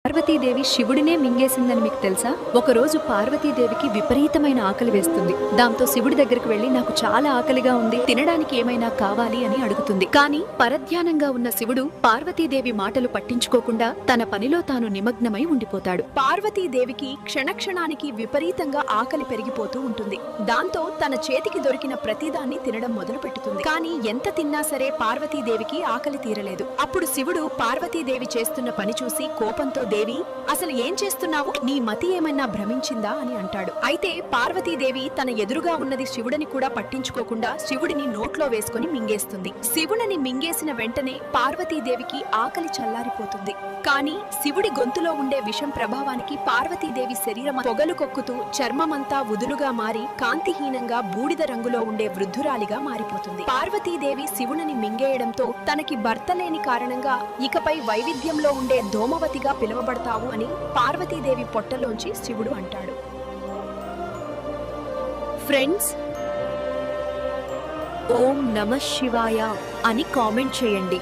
పార్వతీదేవి శివుడినే మింగేసిందని మీకు తెలుసా? ఒకరోజు పార్వతీదేవికి విపరీతమైన ఆకలి వేస్తుంది. దాంతో శివుడి దగ్గరికి వెళ్లి నాకు చాలా ఆకలిగా ఉంది, తినడానికి ఏమైనా కావాలి అని అడుగుతుంది. కానీ పరధ్యానంగా ఉన్న శివుడు పార్వతీదేవి మాటలు పట్టించుకోకుండా తన పనిలో తాను నిమగ్నమై ఉండిపోతాడు. పార్వతీదేవికి క్షణక్షణానికి విపరీతంగా ఆకలి పెరిగిపోతూ ఉంటుంది. దాంతో తన చేతికి దొరికిన ప్రతిదాన్ని తినడం మొదలు పెట్టుతుంది. కానీ ఎంత తిన్నా సరే పార్వతీదేవికి ఆకలి తీరలేదు. అప్పుడు శివుడు పార్వతీదేవి చేస్తున్న పని చూసి కోపంతో, దేవి, అసలు ఏం చేస్తున్నావు? నీ మతి ఏమైనా భ్రమించిందా అని అంటాడు. అయితే పార్వతీదేవి తన ఎదురుగా ఉన్నది శివుడిని కూడా పట్టించుకోకుండా శివుడిని నోట్లో వేసుకుని మింగేస్తుంది. శివుడిని మింగేసిన వెంటనే పార్వతీదేవికి ఆకలి చల్లారిపోతుంది. కానీ శివుడి గొంతులో ఉండే విషం ప్రభావానికి పార్వతీదేవి శరీరం పొగలు కొక్కుతూ చర్మమంతా ఉదులుగా మారి కాంతిహీనంగా బూడిద రంగులో ఉండే వృద్ధురాలిగా మారిపోతుంది. పార్వతీదేవి శివుడిని మింగేయడంతో తనకి భర్త లేని కారణంగా ఇకపై వైవిధ్యంలో ఉండే ధూమవతిగా పిలువబడతావు అని పార్వతీదేవి పొట్టలోంచి శివుడు అంటాడు. ఫ్రెండ్స్, ఓం నమః శివాయ అని కామెంట్ చేయండి.